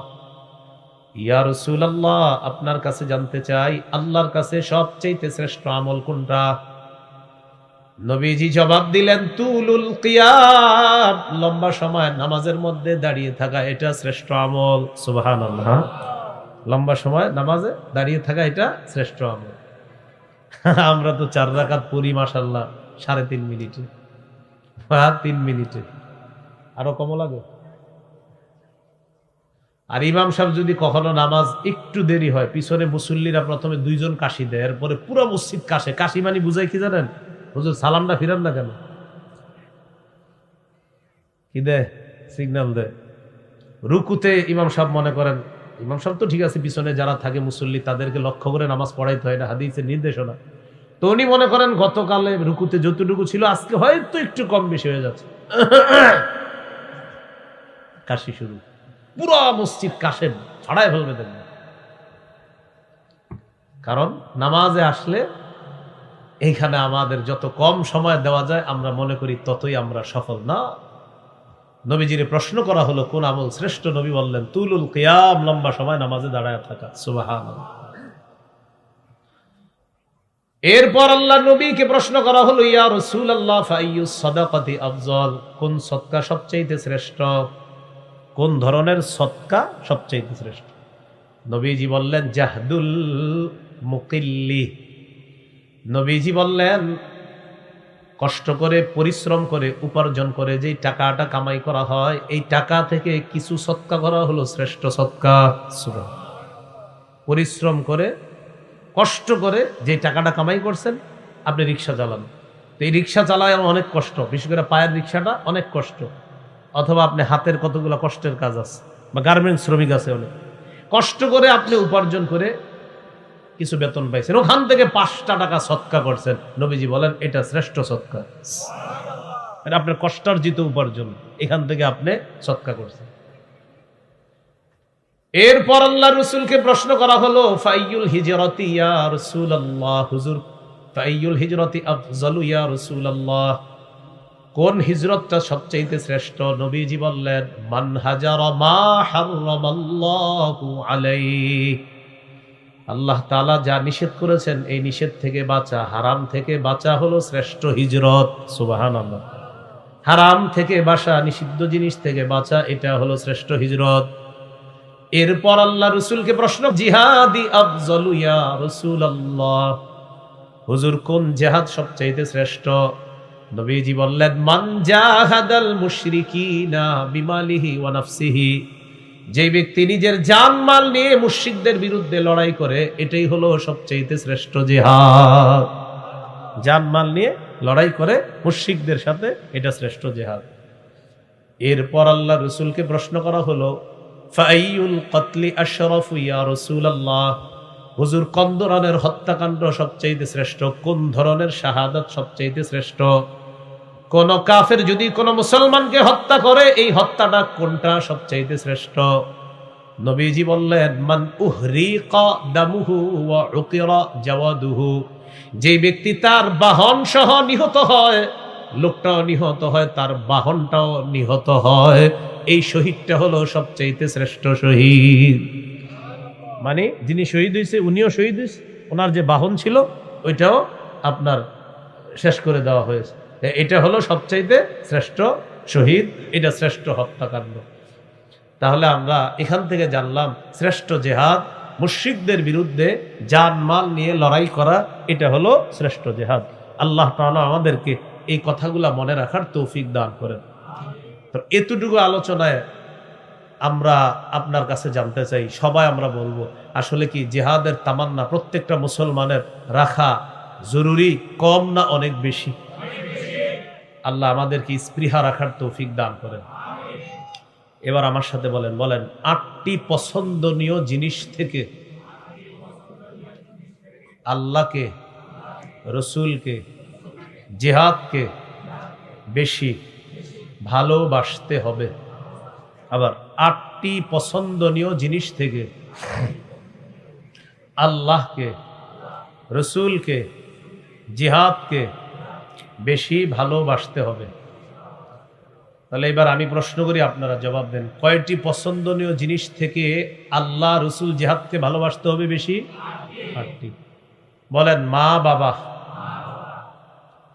ইয়া রাসূলুল্লাহ আপনার কাছে জানতে চাই আল্লাহর কাছে সবচেয়ে শ্রেষ্ঠ আমল কোনটা? নবীজি জবাব দিলেন তুলুল কিয়াম, লম্বা সময় নামাজের মধ্যে দাঁড়িয়ে থাকা এটা শ্রেষ্ঠ আমল। সুবহানাল্লাহ, লম্বা সময় নামাজে দাঁড়িয়ে থাকা এটা শ্রেষ্ঠ আমল। আমরা তো 4 রাকাত পড়ি মাশাআল্লাহ 3.5 মিনিটে, 3 মিনিটে, আরো কম লাগে। আর ইমাম সাহেব যদি কখনো নামাজ একটু দেরি হয়, পিছনে মুসল্লিরা প্রথমে 2 জন কাশি দেয়, এরপরে পুরো মসজিদ কাশে। কাশি মানে বুঝাই কি জানেন? হুজুর সালামটা ফিরান না কেন? কি দেয়? সিগন্যাল দেয়। রুকুতে ইমাম সাহেব মনে করেন, ইমাম সাহেব তো ঠিক আছে, পিছনে যারা থাকে মুসল্লি তাদেরকে লক্ষ্য করে নামাজ পড়াইতে হয়, না হাদিসের নির্দেশনা। তো উনি মনে করেন গতকালে রুকুতে যতটুকু ছিল আজকে হয়তো একটু কম বেশি হয়ে যাচ্ছে, কাশি শুরু, পুরো মসজিদ কাশেন, ছড়ায় ফেলবে দেখবেন। কারণ নামাজে আসলে এইখানে আমাদের যত কম সময় দেওয়া যায় আমরা মনে করি ততই আমরা সফল। না, নবীজির প্রশ্ন করা হলো কোন আমল শ্রেষ্ঠ? নবী বললেন তুলুল কিয়াম, লম্বা সময় নামাজে দাঁড়ায় থাকা। সুবহানাল্লাহ। এরপর আল্লাহ নবীকে প্রশ্ন করা হলো ইয়া রাসূলুল্লাহ ফাইয়ুস সাদাকাতি আফযাল, কোন সদকা সবচেয়ে শ্রেষ্ঠ? কোন ধরনের সদকা সবচেয়ে শ্রেষ্ঠ? নবীজি বললেন জাহদুল মুকিল্লি। নবীজি বললেন কষ্ট করে পরিশ্রম করে উপার্জন করে যেই টাকাটা কামাই করা হয়, এই টাকা থেকে কিছু সদকা করা হলো শ্রেষ্ঠ সদকা। পরিশ্রম করে কষ্ট করে যে টাকাটা কামাই করছেন, আপনি রিক্সা চালান, তো এই রিক্সা চালায় অনেক কষ্ট, বিশেষ করে পায়ের রিক্সাটা অনেক কষ্ট, অথবা আপনি হাতের কতগুলো কষ্টের কাজ আছে, বা গার্মেন্টস শ্রমিক আছে, অনেক কষ্ট করে আপনি উপার্জন করে কিছু বেতন পাইছেন, ওখান থেকে 5টা টাকা সদকা করছেন। নবীজি বলেন এটা শ্রেষ্ঠ সদকা। এটা আপনার কষ্টার্জিত উপার্জন, এখান থেকে আপনি সদকা করছেন। এরপর আল্লাহ রাসূলকে প্রশ্ন করা হলো ফাইয়ুল হিজরাতি ইয়া রাসূলুল্লাহ, হুজুর ফাইয়ুল হিজরাতি আফযালু ইয়া রাসূলুল্লাহ, কোন হিজরতটা সবচেয়ে শ্রেষ্ঠ? নবীজি বললেন মান হাজারা মা হারামাল্লাহু আলাইহি, আল্লাহ তাআলা যা নিষেধ করেছেন এই নিষেধ থেকে বাঁচা, হারাম থেকে বাঁচা হলো শ্রেষ্ঠ হিজরত। সুবহানাল্লাহ। হারাম থেকে বাঁচা, নিষিদ্ধ জিনিস থেকে বাঁচা, এটা হলো শ্রেষ্ঠ হিজরত। এরপর আল্লাহ রাসূলকে প্রশ্ন জিহাদি আফযালু ইয়া রাসূলুল্লাহ, হুজুর কোন জিহাদ সবচেয়ে শ্রেষ্ঠ? নবীজি বললেন মান জাহাদাল মুশরিকিনা বিমালিহি ওয়া নাফসিহি, যে ব্যক্তি নিজের জানমাল নিয়ে মুশরিকদের বিরুদ্ধে লড়াই করে, এটাই হলো সবচেয়ে শ্রেষ্ঠ জিহাদ। জানমাল নিয়ে লড়াই করে মুশরিকদের সাথে, এটা শ্রেষ্ঠ জিহাদ। এরপর আল্লাহ রাসূলকে প্রশ্ন করা হলো ফাইয়ুল কতলি আশরাফু ইয়া রাসূলুল্লাহ, হুজুর কোন ধরনের হত্যাকাণ্ড সবচেয়ে শ্রেষ্ঠ? কোন ধরনের শাহাদাত সবচেয়ে শ্রেষ্ঠ? কোন কাফের যদি কোন মুসলমানকে হত্যা করে, এই হত্যাটা কোনটা সবচেয়ে শ্রেষ্ঠ? নবীজি বললেন মান উহরিকা দামুহু ওয়া উকিরা জাওয়াদুহু, যে ব্যক্তি তার বাহন সহ নিহত হয়, লোকটাও নিহত হয়, তার বাহনটাও নিহত হয়, এই শহীদটা হলো সবচেয়ে শ্রেষ্ঠ শহীদ। মানে যিনি শহীদ হয়েছে উনিও শহীদ হয়েছে, ওনার যে বাহন ছিল ওইটাও আপনার শেষ করে দেওয়া হয়েছে, এটা হলো সবচাইতে শ্রেষ্ঠ শহীদ, এটা শ্রেষ্ঠ হত্যাকাণ্ড। তাহলে আমরা এখান থেকে জানলাম শ্রেষ্ঠ জিহাদ মুশরিকদের বিরুদ্ধে জানমাল নিয়ে লড়াই করা, এটা হলো শ্রেষ্ঠ জিহাদ। আল্লাহ তাআলা আমাদেরকে এই কথাগুলা মনে রাখার তৌফিক দান করেন। তো এতটুকু আলোচনায় আমরা আপনার কাছে জানতে চাই, সবাই আমরা বলবো আসলে কি জিহাদের তামান্না প্রত্যেকটা মুসলমানের রাখা জরুরি, কম না অনেক বেশি? আল্লাহ আমাদেরকে স্পৃহা রাখার তৌফিক দান করেন। এবার আমার সাথে বলেন বলেন 8টি পছন্দনীয় জিনিস থেকে আল্লাহকে, রসুলকে, জিহাদকে বেশি ভালোবাসতে হবে। আবার 8টি পছন্দনীয় জিনিস থেকে আল্লাহকে, রসুলকে, জিহাদকে বেশি ভালোবাসতে হবে। তাহলে এবার আমি প্রশ্ন করি, আপনারা জবাব দেন, কয়টি পছন্দনীয় জিনিস থেকে আল্লাহ, রসুল, জিহাদকে ভালোবাসতে হবে বেশি? 8টি। বলেন, মা বাবা,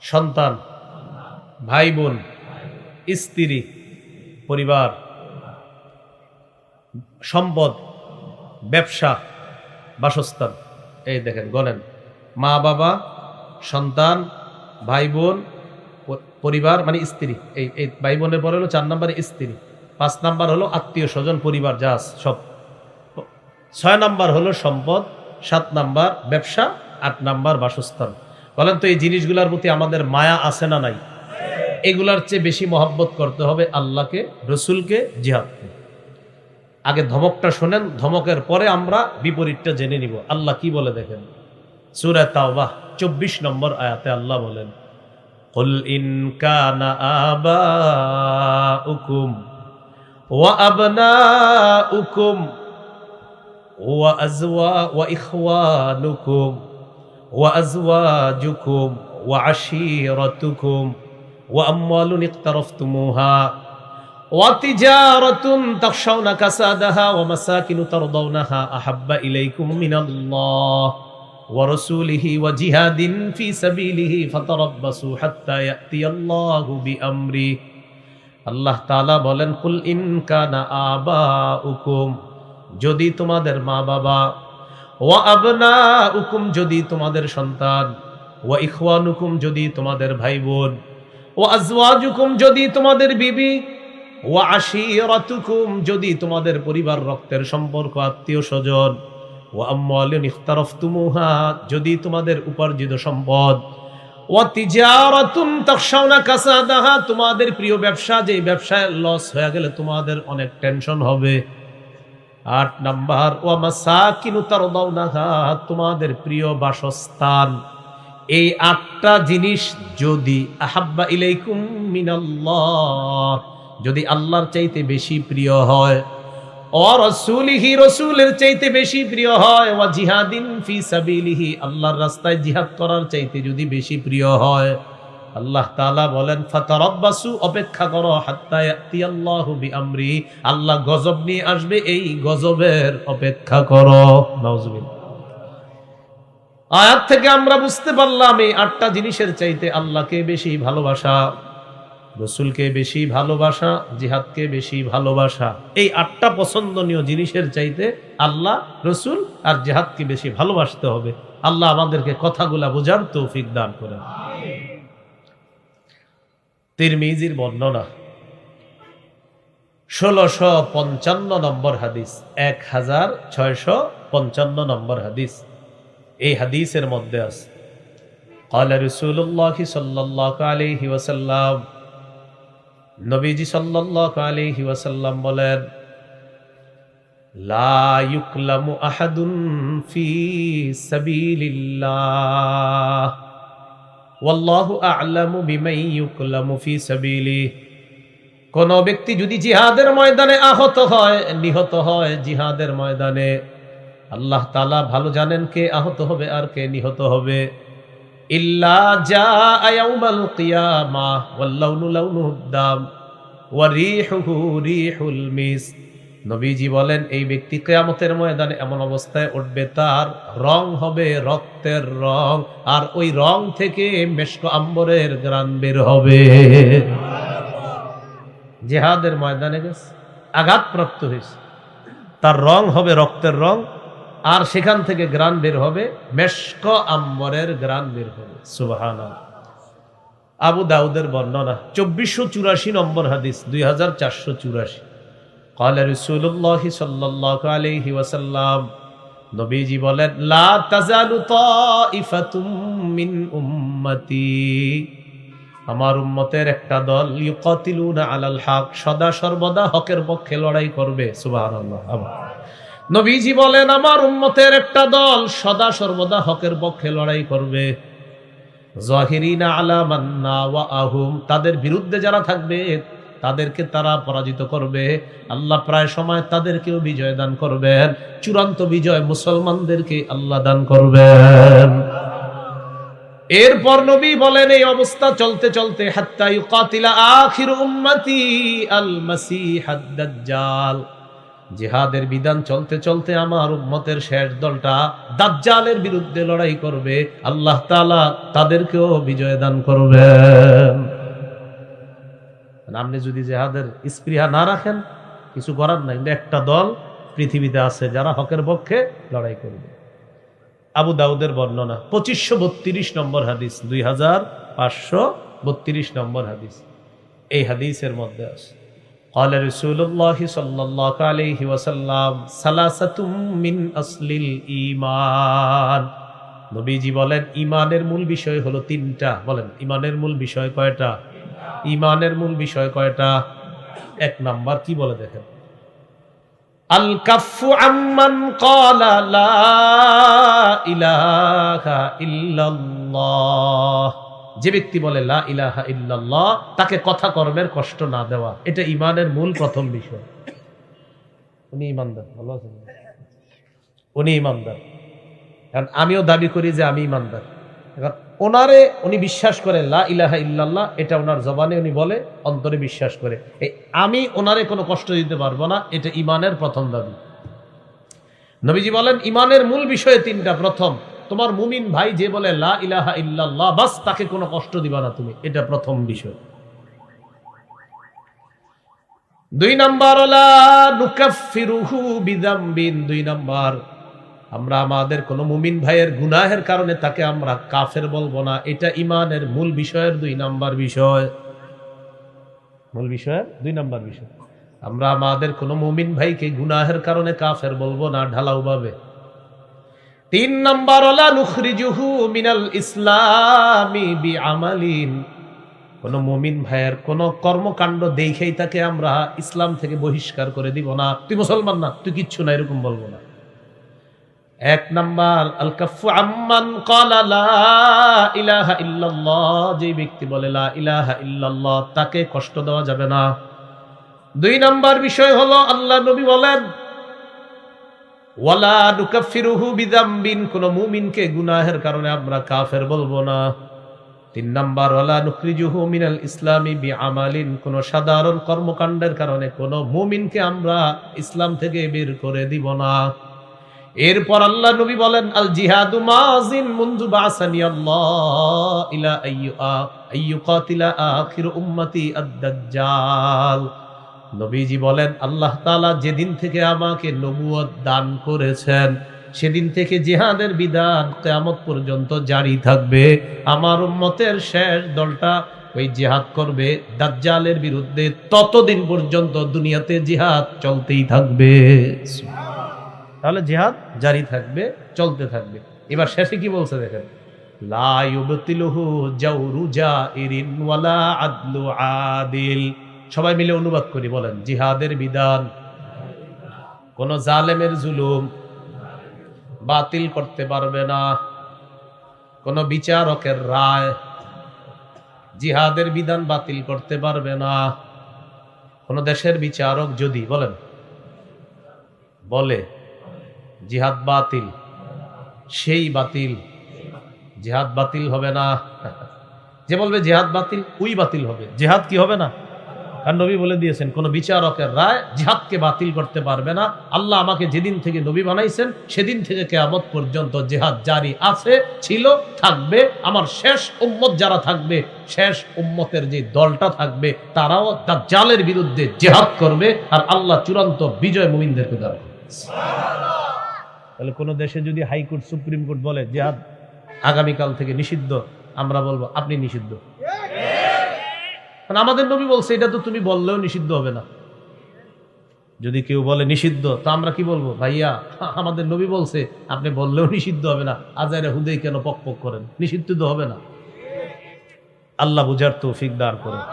সন্তান, ভাই বোন, স্ত্রী, পরিবার, সম্পদ, ব্যবসা, বাসস্থান। এই দেখেন, গণেন, মা বাবা, সন্তান, ভাই বোন, পরিবার মানে স্ত্রী। এই ভাই বোনের পরে হলো 4 নম্বরে স্ত্রী, 5 নাম্বার হলো আত্মীয় স্বজন, পরিবার, যা সব, 6 নাম্বার হলো সম্পদ, 7 নাম্বার ব্যবসা, 8 নাম্বার বাসস্থান। বলেন তো এই জিনিসগুলোর প্রতি আমাদের মায়া আছে না নাই? এগুলার চেয়ে বেশি মহব্বত করতে হবে আল্লাহকে, রসুলকে, জিহাদকে। আগে ধমকটা শোনেন, ধমকের পরে আমরা বিপরীতটা জেনে নিব। আল্লাহ কি বলে দেখেন, সূরা তাওবাহ 24 নম্বর আয়াতে আল্লাহ বলেন, কুল ইন কানা আবাউকুম ওয়া আবনাউকুম ওয়া ইখওয়ানুকুম ওয়া আজওয়াজুকুম ওয়া আশীরাতুকুম ওয়া আমওয়ালুন ইকতারাফতুমুহা ওয়া তিজারাতুন তাখশাউনা কাসাদাহা ওয়া মাসাকিনু তারদাউনাহা আহাব্বা ইলাইকুম মিনাল্লাহ ওয়া রাসূলিহি ওয়া জিহাদিন ফি সাবিলিহি ফাতারাব্বাসু হাত্তা ইয়াতিয়াল্লাহু বিআমরি। আল্লাহ তাআলা বলেন, কুল ইন কানা আবাউকুম, যদি তোমাদের মা বাবা, ওয়া আবনাউকুম, যদি তোমাদের সন্তান, ওয়া ইখওয়ানুকুম, যদি তোমাদের ভাই বোন, ওয়া আজওয়াজুকুম, যদি তোমাদের বিবি, ওয়া আশীরাতুকুম, যদি তোমাদের পরিবার, রক্তের সম্পর্ক, আত্মীয় স্বজন, ওয়া আমওয়ালুন ইখতারাফতুমুহা, যদি তোমাদের উপার্জিত সম্পদ, ওয়া তিজারাতুন তাখশাউনা কাসাদাহা, তোমাদের প্রিয় ব্যবসা, যে ব্যবসায় লস হয়ে গেলে তোমাদের অনেক টেনশন হবে। 8 নাম্বার, ওয়া মাসাকিনু তারদাউনাহা, তোমাদের প্রিয় বাসস্থান। এই 8টা জিনিস যদি আহাব্বা ইলাইকুম মিনাল্লাহ, যদি আল্লাহর চাইতে বেশি প্রিয় হয়, ও রাসূলিহি, রাসূলের চাইতে বেশি প্রিয় হয়, ওয়া জিহাদিন ফি সাবিলিহি, আল্লাহর রাস্তায় জিহাদ করার চাইতে যদি বেশি প্রিয় হয়, আল্লাহ তাআলা বলেন, ফাতারাব্বাসু, অপেক্ষা করো, হাত্তা ইয়াতিয়াল্লাহু বিআমরি, আল্লাহ গজব নিয়ে আসবে, এই গজবের অপেক্ষা করো। নাউজুবিল্লাহ। আয়াত থেকে আমরা বুঝতে পারলাম এই 8টা জিনিসের চাইতে আল্লাহকে বেশি ভালোবাসা, রসুলকে বেশি ভালোবাসা, জিহাদকে বেশি ভালোবাসা, এই 8টা পছন্দনীয় জিনিসের চাইতে আল্লাহ, রসুল আর জিহাদকে বেশি ভালোবাসতে হবে। আল্লাহ আমাদেরকে কথাগুলা বোঝার তৌফিক দান করেন। তিরমিজির বর্ণনা 1655 নম্বর হাদিস, 1655 নম্বর হাদিস। এই হাদিসের মধ্যে আছে, ক্বালা রাসূলুল্লাহ সাল্লাল্লাহু আলাইহি ওয়াসাল্লাম, নবীজি সাল্লাল্লাহু আলাইহি ওয়াসাল্লাম বলেন, লা ইউকলামু আহাদুন ফি সাবিলিল্লাহ ওয়াল্লাহু আ'লামু বিমান ইউকলামু ফি সাবিলিহি। কোন ব্যক্তি যদি জিহাদের ময়দানে আহত হয়, নিহত হয়, জিহাদের ময়দানে, আল্লাহ তাআলা ভালো জানেন কে আহত হবে আর কে নিহত হবে। ইল্লা জাআ ইয়াউমাল কিয়ামাহ ওয়াল লাউনু লাউনুদ দাম ওয়া রিহুহু রিহুল মিস। নবীজি বলেন, এই ব্যক্তি কিয়ামতের ময়দানে এমন অবস্থায় উঠবে, তার রং হবে রক্তের রং, আর ওই রং থেকে মেশক আম্বরের ঘ্রাণ বের হবে। জিহাদের ময়দানে গেছে, আঘাতপ্রাপ্ত হয়েছে, তার রং হবে রক্তের রং, আর সেখান থেকে ঘ্রাণ বের হবে মেশক আম্বরের ঘ্রাণ বের হবে। সুবহানাল্লাহ। আবু দাউদের বর্ণনা 2484 নম্বর হাদিস, 2484। ক্বালা রাসূলুল্লাহ সাল্লাল্লাহু আলাইহি ওয়াসাল্লাম, নবীজি বলেন, লা তাজালু তাইফাতুম মিন উম্মতি আমার উম্মতের একটা দল ইউকাতিলুনা আলাল হক, সদা সর্বদা হকের পক্ষে লড়াই করবে। সুবহানাল্লাহ। নবীজি বলেন আমার উম্মতের একটা দল সদা সর্বদা হকের পক্ষে লড়াই করবে। যাহিরিনা আলা মান নাওয়াহুম, তাদের বিরুদ্ধে যারা থাকবে তাদেরকে তারা পরাজিত করবে। আল্লাহ প্রায় সময় তাদেরকেও বিজয় দান করবেন। চূড়ান্ত বিজয় মুসলমানদেরকে আল্লাহ দান করবেন। এরপর নবী বলেন এই অবস্থা চলতে চলতে হাত্তা ইউকাতিলা আখির উম্মতি আল মাসিহাদ দাজ্জাল, জিহাদের বিধান চলতে চলতে আমার উম্মতের শেষ দলটা দাজ্জালের বিরুদ্ধে লড়াই করবে। আল্লাহ তাআলা তাদেরকেও বিজয় দান করবেন। আপনি যদি জিহাদের স্পৃহা না রাখেন কিছু করার নাই, একটা দল পৃথিবীতে আছে যারা হকের পক্ষে লড়াই করবে। আবু দাউদের বর্ণনা 2532 নম্বর হাদিস, 2532 নম্বর হাদিস। এই হাদিসের মধ্যে আছে قال رسول الله صلى الله عليه وسلم ثلاثة من أصل الإيمان, নবীজি বলেন ঈমানের মূল বিষয় হলো তিনটা। বলেন ঈমানের মূল বিষয় কয়টা? ঈমানের মূল বিষয় কয়টা? এক নাম্বার কি বলে দেখেন, আল কাফু আম্মান ক্বালা লা ইলাহা ইল্লাল্লাহ, যে ব্যক্তি বলে লা ইলাহা ইল্লাল্লাহ তাকে কথা কর্মের কষ্ট না দেওয়া, এটা ঈমানের মূল প্রথম বিষয়। উনি ঈমানদার, ভালো আছেন? উনি ঈমানদার, কারণ আমিও দাবি করি যে আমি ঈমানদার। ওনারে উনি বিশ্বাস করে লা ইলাহা ইল্লাল্লাহ, এটা ওনার জবানে উনি বলে, অন্তরে বিশ্বাস করে। এই আমি ওনারে কোনো কষ্ট দিতে পারবো না, এটা ঈমানের প্রথম দাবি। নবীজি বলেন ঈমানের মূল বিষয় তিনটা। প্রথম, তোমার মুমিন ভাই যে বলে লা ইলাহা ইল্লাল্লাহ, বাস তাকে কোনো কষ্ট দিবা না তুমি, এটা প্রথম বিষয়। দুই নাম্বার লা নুকাফিরুহু বিযামবিন, দুই নাম্বার আমরা আমাদের কোন মুমিন ভাইয়ের গুনাহের কারণে তাকে আমরা কাফের বলবো না, এটা ঈমানের মূল বিষয়ের দুই নাম্বার বিষয়। মূল বিষয়ের দুই নাম্বার বিষয়, আমরা আমাদের কোন মুমিন ভাইকে গুনাহের কারণে কাফের বলবো না ঢালাও ভাবে। তিন নাম্বার লা নুখরিজুহু মিনাল ইসলামি বিআমালিন, কোন মুমিন ভাইয়ের কোন কর্মকাণ্ড দেখেই তাকে আমরা ইসলাম থেকে বহিষ্কার করে দিব না, তুই মুসলমান না, তুই কিচ্ছু না, এরকম বলবো না। এক নাম্বার আল কাফু আম্মান ক্বালা লা ইলাহা ইল্লাল্লাহ, যে ব্যক্তি বলে লা ইলাহা ইল্লাল্লাহ তাকে কষ্ট দেওয়া যাবে না। দুই নাম্বার বিষয় হলো আল্লাহ নবী বলেন ওয়ালা নুকাফিরুহু বিযামবিন, কোন মুমিনকে গুনাহের কারণে আমরা কাফের বলবো না। তিন নাম্বার ওয়ালা নুখরিজুহু মিনাল ইসলামি বিআমালিন, কোন সাধারণ কর্মকাণ্ডের কারণে কোন মুমিনকে আমরা ইসলাম থেকে বের করে দিব না। এরপর আল্লাহ নবী বলেন আল জিহাদু মাযিন মুনযু বাসানি আল্লাহ ইলা আইয়ুকাতিলা আখির উম্মতি আদ-দাজ্জাল, নবীজি বলেন আল্লাহ তাআলা যেদিন থেকে আমাকে নবুয়ত দান করেছেন সেদিন থেকে জিহাদের বিধান কিয়ামত পর্যন্ত জারি থাকবে। আমার উম্মতের শেষ দলটা ওই জিহাদ করবে দাজ্জালের বিরুদ্ধে, ততদিন পর্যন্ত দুনিয়াতে জিহাদ চলতেই থাকবে। তাহলে জিহাদ জারি থাকবে, চলতে থাকবে। এবার শেষে কি বলছে দেখেন, লা ইউবতিলুহু জাওরু জাইরিন ওয়ালা আদলু আদিল। সবাই মিলে অনুবাদ করি, বলেন জিহাদের বিধান কোন জালেমের জুলুম বাতিল করতে পারবে না, কোন বিচারকের রায় জিহাদের বিধান বাতিল করতে পারবে না। কোন দেশের বিচারক যদি বলে জিহাদ বাতিল, সেই বাতিল, জিহাদ বাতিল হবে না। যে বলবে জিহাদ বাতিল ওই বাতিল হবে, জিহাদ কি হবে না। আর নবী বলে দিয়েছেন কোন বিচারকের রায় জিহাদকে বাতিল করতে পারবে না। আল্লাহ আমাকে যেদিন থেকে নবী বানাইছেন সেদিন থেকে কিয়ামত পর্যন্ত জিহাদ জারি আছে, ছিল, থাকবে। আমার শেষ উম্মত যারা থাকবে, শেষ উম্মতের যে দলটা থাকবে, তারাও দাজ্জালের বিরুদ্ধে জিহাদ করবে, আর আল্লাহ চূড়ান্ত বিজয় মুমিনদেরকে দান করবে। তাহলে কোন দেশে যদি হাইকোর্ট সুপ্রিম কোর্ট বলে জিহাদ আগামীকাল থেকে নিষিদ্ধ, আমরা বলবো আপনি নিষিদ্ধ। আমাদের নবী বলছে এটা তো তুমি বললেও নিষিদ্ধ হবে না। যদি কেউ বলে নিষিদ্ধ, তো আমরা কি বলবো, ভাইয়া আমাদের নবী বলছে আপনি বললেও নিষিদ্ধ হবে না, আজারে হুদেই কেন পক পক করেন, নিষিদ্ধ তো হবে না। আল্লাহ বুঝার তৌফিক দান করুন।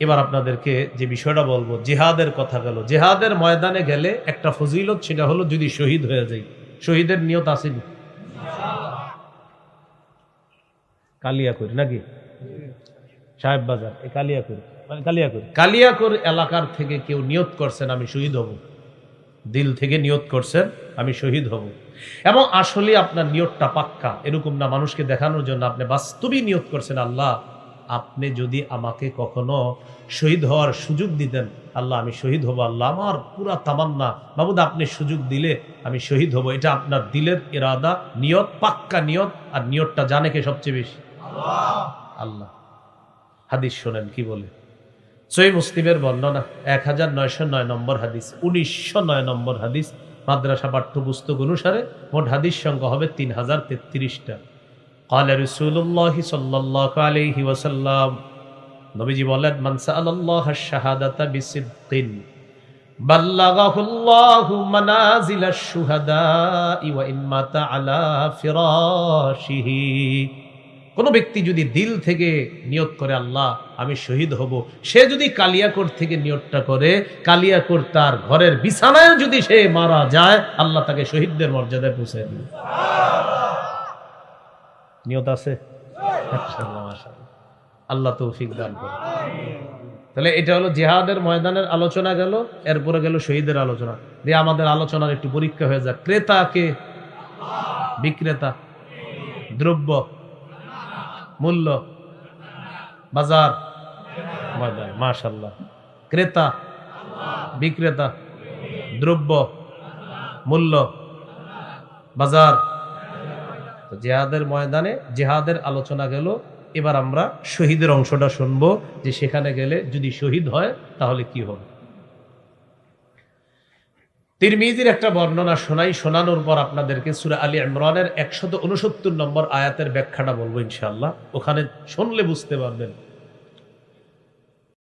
এবার আপনাদেরকে যে বিষয়টা বলবো, জিহাদের কথা গেল। জিহাদের ময়দানে গেলে একটা ফজিলত, সেটা হলো যদি শহীদ হয়ে যাই। শহীদের নিয়ত আসেনি? কালিয়াকৈর নাকি সাহেব বাজার, কালিয়াকৈর মানে কালিয়াকৈর এলাকার থেকে কেউ নিয়ত করছেন আমি শহীদ হব, দিল থেকে নিয়ত করছেন আমি শহীদ হব, এবং আসলে আপনার নিয়তটা পাক্কা, এরকম না মানুষকে দেখানোর জন্য, আপনি বাস্তবিক নিয়ত করছেন আল্লাহ আপনি যদি আমাকে কখনো শহীদ হওয়ার সুযোগ দিতেন, আল্লাহ আমি শহীদ হব, আল্লাহ আমার পুরা তামান্না, মাবুদ আপনি সুযোগ দিলে আমি শহীদ হব। এটা আপনার দিলের ইরাদা, নিয়ত, পাক্কা নিয়ত। আর নিয়তটা জানে কে সবচেয়ে বেশি? আল্লাহ। হাদিস শোনেন কি বলে, সহিহ মুসলিমের বর্ণনা 1909 নম্বর হাদিস, 1909 নম্বর হাদিস, মাদ্রাসা পাঠ্যপুস্তক অনুসারে মোট হাদিস সংখ্যা হবে 3033টা। قال رسول الله صلى الله عليه وسلم, নবীজি বলেন, মান সাআলাল্লাহ আশ-শাহাদাতা বিসিদকিন বাল্লাগাহুল্লাহু মানাজিলাশ শুহাদাই ওয়া ইন মাতা আলা ফিরাশিহি। কোন ব্যক্তি যদি দিল থেকে নিয়ত করে আল্লাহ আমি শহীদ হব, সে যদি কালিয়াকোট থেকে নিয়তটা করে, কালিয়াকোট তার ঘরের বিছানায় যদি সে মারা যায়, আল্লাহ তাকে শহীদদের মর্যাদায় পৌঁছে দিবে। নিয়ত আছে? মাশাআল্লাহ, মাশাআল্লাহ, আল্লাহ তৌফিক দান করুন। তাহলে এটা হলো জিহাদের ময়দানের আলোচনা গেল, এরপরে গেল শহীদের আলোচনা। দিয়ে আমাদের আলোচনার একটু পরীক্ষা হয়ে যাক। ক্রেতা কে? বিক্রেতা? দ্রব্য, মূল্য, বাজার, ময়দান। মাশাআল্লাহ। ক্রেতা, বিক্রেতা, দ্রব্য, মূল্য, বাজার। জিহাদের ময়দানে জিহাদের আলোচনা গেল। এবার আমরা শহীদের অংশটা শুনবো, যে সেখানে গেলে যদি শহীদ হয় তাহলে কি হবে। তিরমিজির একটা বর্ণনা শোনাই, শোনানোর পর আপনাদেরকে সূরা আলী ইমরানের 169 নম্বর আয়াতের ব্যাখ্যাটা বলবো ইনশাআল্লাহ। ওখানে শুনলে বুঝতে পারবেন